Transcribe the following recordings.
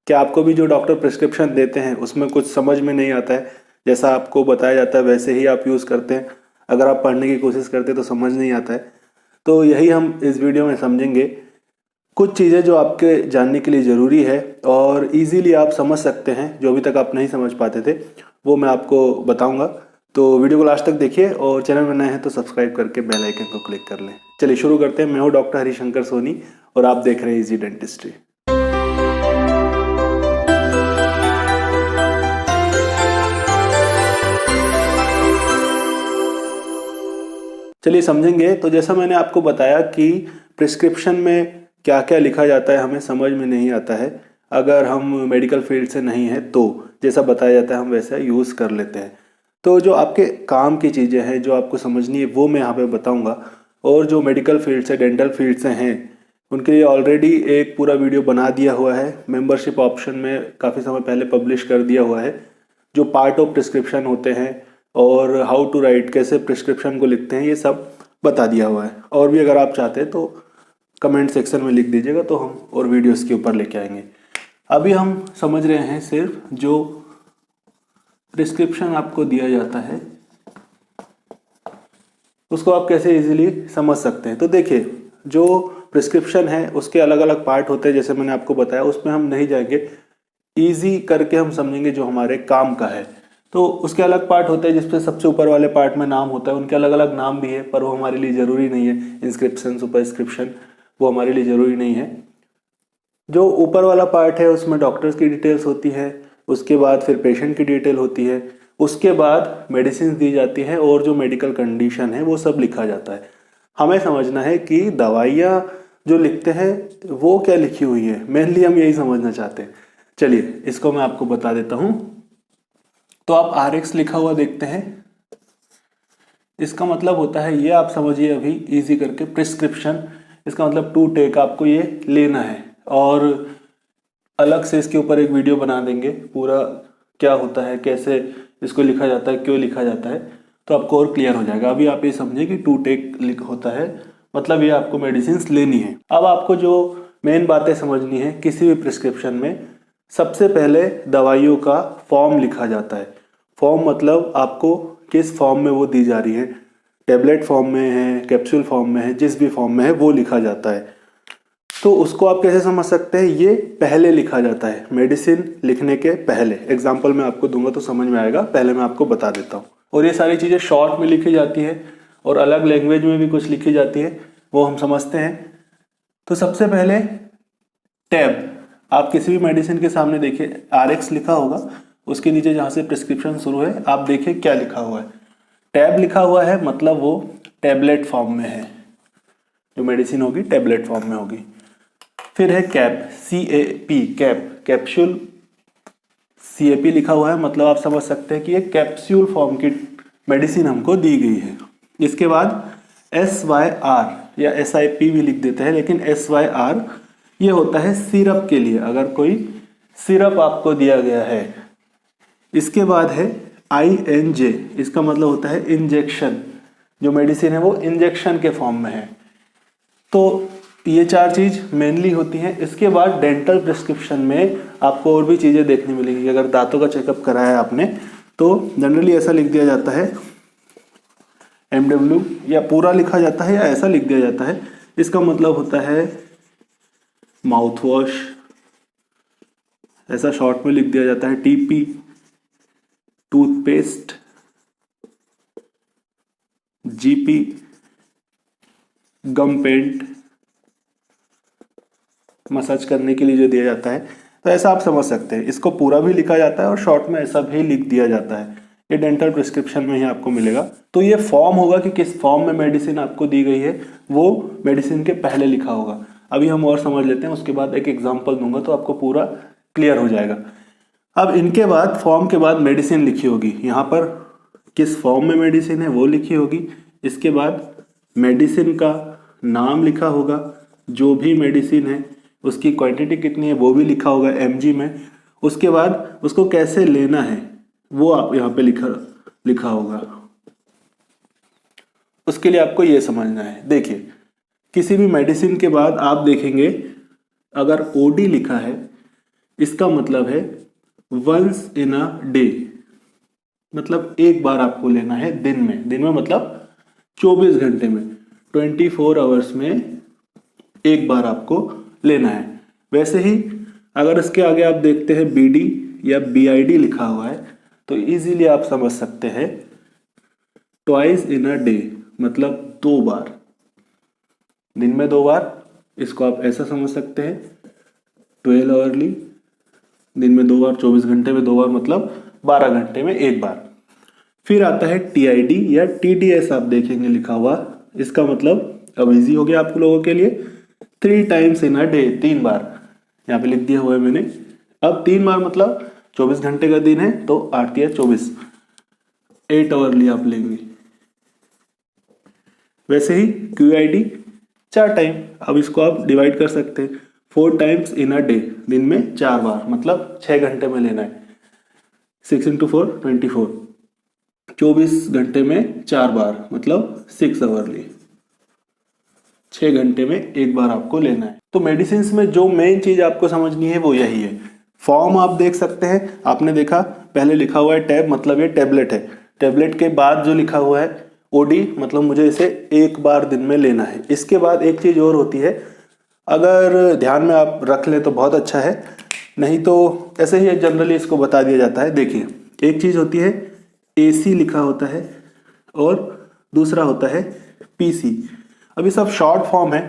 क्या आपको भी जो डॉक्टर प्रिस्क्रिप्शन देते हैं उसमें कुछ समझ में नहीं आता है, जैसा आपको बताया जाता है वैसे ही आप यूज़ करते हैं, अगर आप पढ़ने की कोशिश करते हैं तो समझ नहीं आता है। तो यही हम इस वीडियो में समझेंगे, कुछ चीज़ें जो आपके जानने के लिए ज़रूरी है और इजीली आप समझ सकते हैं, जो अभी तक आप नहीं समझ पाते थे वो मैं आपको बताऊंगा। तो वीडियो को लास्ट तक देखिए और चैनल में नए हैं तो सब्सक्राइब करके बेल आइकन को क्लिक कर लें। चलिए शुरू करते हैं। मैं हूं डॉक्टर हरिशंकर सोनी और आप देख रहे हैं इजी डेंटिस्ट्री। चलिए समझेंगे। तो जैसा मैंने आपको बताया कि प्रिस्क्रिप्शन में क्या क्या लिखा जाता है हमें समझ में नहीं आता है, अगर हम मेडिकल फील्ड से नहीं है तो जैसा बताया जाता है हम वैसा यूज़ कर लेते हैं। तो जो आपके काम की चीज़ें हैं जो आपको समझनी है वो मैं यहाँ पे बताऊँगा, और जो मेडिकल फील्ड से डेंटल फील्ड से हैं उनके लिए ऑलरेडी एक पूरा वीडियो बना दिया हुआ है, मेंबरशिप ऑप्शन में काफ़ी समय पहले पब्लिश कर दिया हुआ है, जो पार्ट ऑफ प्रिस्क्रिप्शन होते हैं और हाउ टू राइट, कैसे प्रिस्क्रिप्शन को लिखते हैं, ये सब बता दिया हुआ है। और भी अगर आप चाहते हैं तो कमेंट सेक्शन में लिख दीजिएगा तो हम और वीडियोस के ऊपर लेके आएंगे। अभी हम समझ रहे हैं सिर्फ जो प्रिस्क्रिप्शन आपको दिया जाता है उसको आप कैसे इजीली समझ सकते हैं। तो देखिए, जो प्रिस्क्रिप्शन है उसके अलग अलग पार्ट होते हैं, जैसे मैंने आपको बताया, उसमें हम नहीं जाएंगे, ईजी करके हम समझेंगे जो हमारे काम का है। तो उसके अलग पार्ट होते हैं जिसपे सबसे ऊपर वाले पार्ट में नाम होता है, उनके अलग अलग नाम भी है पर वो हमारे लिए ज़रूरी नहीं है। इंस्क्रिप्शन, सुपरस्क्रिप्शन वो हमारे लिए ज़रूरी नहीं है। जो ऊपर वाला पार्ट है उसमें डॉक्टर्स की डिटेल्स होती है, उसके बाद फिर पेशेंट की डिटेल होती है, उसके बाद मेडिसिन दी जाती है और जो मेडिकल कंडीशन है वो सब लिखा जाता है। हमें समझना है कि दवाइयाँ जो लिखते हैं वो क्या लिखी हुई है, मेनली हम यही समझना चाहते हैं। चलिए इसको मैं आपको बता देता हूँ। तो आप RX लिखा हुआ देखते हैं, इसका मतलब होता है, ये आप समझिए अभी इजी करके, प्रिस्क्रिप्शन, इसका मतलब टू टेक, आपको ये लेना है। और अलग से इसके ऊपर एक वीडियो बना देंगे पूरा क्या होता है, कैसे इसको लिखा जाता है, क्यों लिखा जाता है, तो आपको और क्लियर हो जाएगा। अभी आप ये समझिए कि टू टेक होता है मतलब ये आपको मेडिसिन लेनी है। अब आपको जो मेन बातें समझनी है किसी भी प्रिस्क्रिप्शन में, सबसे पहले दवाइयों का फॉर्म लिखा जाता है। फॉर्म मतलब आपको किस फॉर्म में वो दी जा रही है, टेबलेट फॉर्म में है, कैप्सूल फॉर्म में है, जिस भी फॉर्म में है वो लिखा जाता है। तो उसको आप कैसे समझ सकते हैं, ये पहले लिखा जाता है, मेडिसिन लिखने के पहले। एग्जाम्पल मैं आपको दूंगा तो समझ में आएगा, पहले मैं आपको बता देता हूँ। और ये सारी चीज़ें शॉर्ट में लिखी जाती है और अलग लैंग्वेज में भी कुछ लिखी जाती है, वो हम समझते हैं। तो सबसे पहले टैब, आप किसी भी मेडिसिन के सामने देखिए RX लिखा होगा, उसके नीचे जहाँ से प्रिस्क्रिप्शन शुरू है आप देखिए क्या लिखा हुआ है, टैब लिखा हुआ है, मतलब वो टैबलेट फॉर्म में है, जो मेडिसिन होगी टैबलेट फॉर्म में होगी। फिर है cap, CAP, cap, capsule, CAP लिखा हुआ है, मतलब आप समझ सकते हैं कि ये कैप्सूल फॉर्म की मेडिसिन हमको दी गई है। इसके बाद SYR या SIP भी लिख देते हैं, लेकिन SYR ये होता है सिरप के लिए, अगर कोई सिरप आपको दिया गया है। इसके बाद है INJ, इसका मतलब होता है इंजेक्शन, जो मेडिसिन है वो इंजेक्शन के फॉर्म में है। तो ये चार चीज मेनली होती हैं। इसके बाद डेंटल प्रिस्क्रिप्शन में आपको और भी चीजें देखने मिलेंगी। अगर दांतों का चेकअप कराया है आपने तो जनरली ऐसा लिख दिया जाता है MW, या पूरा लिखा जाता है या ऐसा लिख दिया जाता है, इसका मतलब होता है माउथ वॉश, ऐसा शॉर्ट में लिख दिया जाता है TP, टूथपेस्ट, GP, गम पेंट, मसाज करने के लिए जो दिया जाता है। तो ऐसा आप समझ सकते हैं, इसको पूरा भी लिखा जाता है और शॉर्ट में ऐसा भी लिख दिया जाता है। ये डेंटल प्रिस्क्रिप्शन में ही आपको मिलेगा। तो ये फॉर्म होगा कि किस फॉर्म में मेडिसिन आपको दी गई है, वो मेडिसिन के पहले लिखा होगा। अभी हम और समझ लेते हैं, उसके बाद एक एग्जाम्पल दूंगा तो आपको पूरा क्लियर हो जाएगा। अब इनके बाद फॉर्म के बाद मेडिसिन लिखी होगी, यहाँ पर किस फॉर्म में मेडिसिन है वो लिखी होगी। इसके बाद मेडिसिन का नाम लिखा होगा, जो भी मेडिसिन है उसकी क्वांटिटी कितनी है वो भी लिखा होगा mg में। उसके बाद उसको कैसे लेना है वो आप यहाँ पे लिखा होगा। उसके लिए आपको ये समझना है, देखिए किसी भी मेडिसिन के बाद आप देखेंगे अगर OD लिखा है इसका मतलब है वंस इन अ डे, मतलब एक बार आपको लेना है दिन में मतलब 24 घंटे में, 24 आवर्स में एक बार आपको लेना है। वैसे ही अगर इसके आगे आप देखते हैं बीडी या बीआईडी लिखा हुआ है तो इजीली आप समझ सकते हैं ट्वाइस इन अ डे, मतलब 2 बार, दिन में 2 बार। इसको आप ऐसा समझ सकते हैं 12 आवरली, दिन में 2 बार, 24 घंटे में 2 बार, मतलब 12 घंटे में एक बार। फिर आता है टीआईडी या टीडीएस, आप देखेंगे लिखा हुआ, इसका मतलब अब इजी हो गया आप लोगों के लिए, 3 टाइम्स इन अ डे, 3 बार, यहाँ पे लिख दिया हुआ है मैंने। अब 3 बार मतलब 24 घंटे का दिन है तो 8 या 24, 8 आवरली आप लेंगे। वैसे ही क्यूआईडी 4 टाइम, अब इसको आप डिवाइड कर सकते हैं 4 टाइम्स इन अ डे, दिन में 4 बार, मतलब 6 घंटे में लेना है। 6 × 4 24, 24 घंटे में 4 बार, मतलब 6 आवरली, 6 घंटे में एक बार आपको लेना है। तो मेडिसिन में जो मेन चीज आपको समझनी है वो यही है। फॉर्म आप देख सकते हैं, आपने देखा पहले लिखा हुआ है टैब, मतलब ये टैबलेट है। टैबलेट के बाद जो लिखा हुआ है ओडी, मतलब मुझे इसे एक बार दिन में लेना है। इसके बाद एक चीज और होती है, अगर ध्यान में आप रख लें तो बहुत अच्छा है, नहीं तो ऐसे ही जनरली इसको बता दिया जाता है। देखिए, एक चीज होती है एसी लिखा होता है और दूसरा होता है पीसी। अभी सब शॉर्ट फॉर्म है,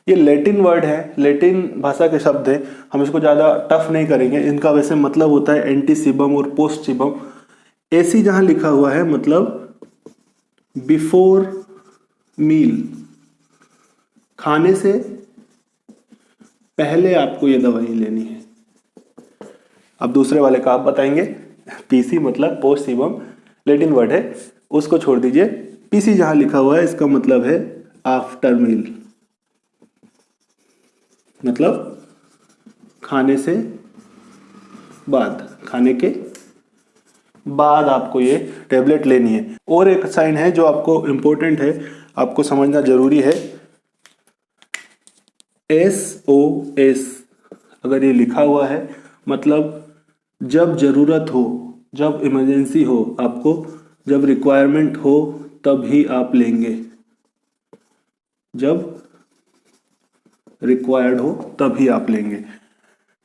ये लैटिन वर्ड है, लैटिन भाषा के शब्द है, हम इसको ज़्यादा टफ नहीं करेंगे। इनका वैसे मतलब होता है एंटीसिबम और पोस्टसिबम। एसी जहाँ लिखा हुआ है मतलब बिफोर मील, खाने से पहले आपको ये दवाई लेनी है। अब दूसरे वाले का आप बताएंगे, पीसी मतलब पोस्टसिबम, लैटिन वर्ड है, उसको छोड़ दीजिए। पीसी जहां लिखा हुआ है इसका मतलब है आफ्टर मील, मतलब खाने से बाद, खाने के बाद आपको ये टेबलेट लेनी है। और एक साइन है जो आपको इंपॉर्टेंट है, आपको समझना जरूरी है, SOS अगर ये लिखा हुआ है मतलब जब जरूरत हो, जब इमरजेंसी हो आपको, जब रिक्वायरमेंट हो तब ही आप लेंगे, जब रिक्वायर्ड हो तब ही आप लेंगे।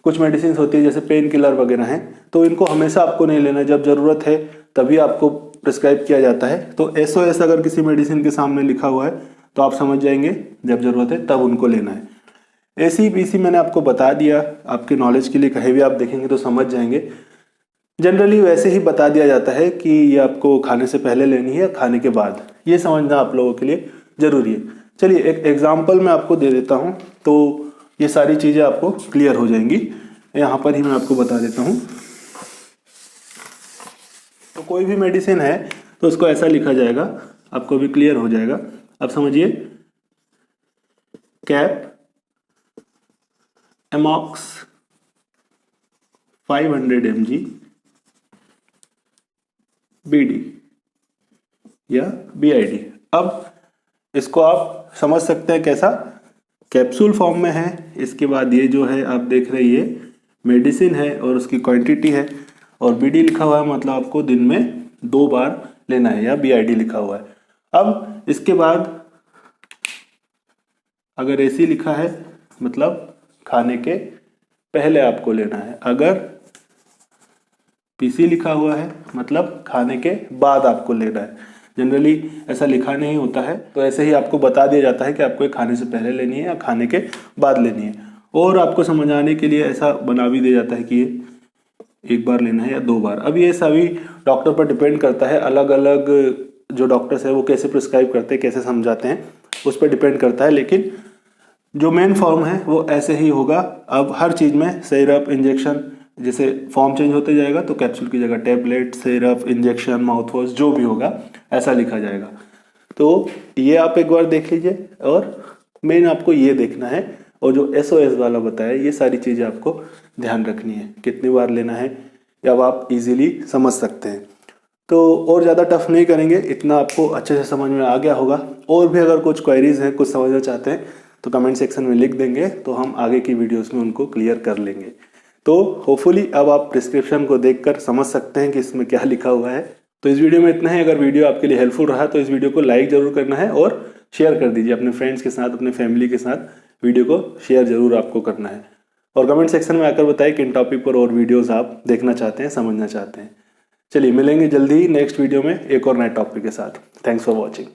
कुछ मेडिसिन होती है जैसे पेन किलर वगैरह हैं, तो इनको हमेशा आपको नहीं लेना, जब ज़रूरत है तभी आपको प्रिस्क्राइब किया जाता है। तो SOS अगर किसी मेडिसिन के सामने लिखा हुआ है तो आप समझ जाएंगे जब ज़रूरत है तब उनको लेना है। ACPC मैंने आपको बता दिया, आपके नॉलेज के लिए कहीं भी आप देखेंगे तो समझ जाएंगे। जनरली वैसे ही बता दिया जाता है कि ये आपको खाने से पहले लेनी है या खाने के बाद, ये समझना आप लोगों के लिए ज़रूरी है। चलिए एक एग्जाम्पल मैं आपको दे देता हूँ तो ये सारी चीज़ें आपको क्लियर हो जाएंगी। यहाँ पर ही मैं आपको बता देता हूँ। तो कोई भी मेडिसिन है तो उसको ऐसा लिखा जाएगा, आपको भी क्लियर हो जाएगा। अब समझिए, कैप एमॉक्स 500 mg BD या BID। अब इसको आप समझ सकते हैं कैसा, कैप्सूल फॉर्म में है। इसके बाद ये जो है आप देख रहे हैं ये मेडिसिन है और उसकी क्वांटिटी है, और BD लिखा हुआ है मतलब आपको दिन में 2 बार लेना है, या BID लिखा हुआ है। अब इसके बाद अगर AC लिखा है मतलब खाने के पहले आपको लेना है, अगर PC लिखा हुआ है मतलब खाने के बाद आपको लेना है। जनरली ऐसा लिखा नहीं होता है, तो ऐसे ही आपको बता दिया जाता है कि आपको ये खाने से पहले लेनी है या खाने के बाद लेनी है। और आपको समझाने के लिए ऐसा बना भी दिया जाता है कि ये एक बार लेना है या 2 बार। अब ये सभी डॉक्टर पर डिपेंड करता है, अलग अलग जो डॉक्टर्स है वो कैसे प्रिस्क्राइब करते हैं, कैसे समझाते हैं, उस पर डिपेंड करता है। लेकिन जो मेन फॉर्म है वो ऐसे ही होगा। अब हर चीज़ में सिरप, इंजेक्शन, जैसे फॉर्म चेंज होते जाएगा तो कैप्सूल की जगह tablet, syrup, injection, mouth wash जो भी होगा ऐसा लिखा जाएगा। तो ये आप एक बार देख लीजिए, और मेन आपको ये देखना है, और जो SOS वाला बताया ये सारी चीज़ें आपको ध्यान रखनी है, कितनी बार लेना है, या आप इजीली समझ सकते हैं। तो और ज़्यादा टफ नहीं करेंगे, इतना आपको अच्छे से समझ में आ गया होगा। और भी अगर कुछ क्वेरीज हैं, कुछ समझना चाहते हैं तो कमेंट सेक्शन में लिख देंगे, तो हम आगे की वीडियोस में उनको क्लियर कर लेंगे। तो तो होपफुली अब आप प्रिस्क्रिप्शन को देखकर समझ सकते हैं कि इसमें क्या लिखा हुआ है। तो इस वीडियो में इतना है। अगर वीडियो आपके लिए हेल्पफुल रहा तो इस वीडियो को लाइक जरूर करना है और शेयर कर दीजिए अपने फ्रेंड्स के साथ, अपने फैमिली के साथ वीडियो को शेयर जरूर आपको करना है। और कमेंट सेक्शन में आकर बताएं किन टॉपिक पर और वीडियोस आप देखना चाहते हैं, समझना चाहते हैं। चलिए मिलेंगे जल्दी ही नेक्स्ट वीडियो में एक और नए टॉपिक के साथ। Thanks for watching.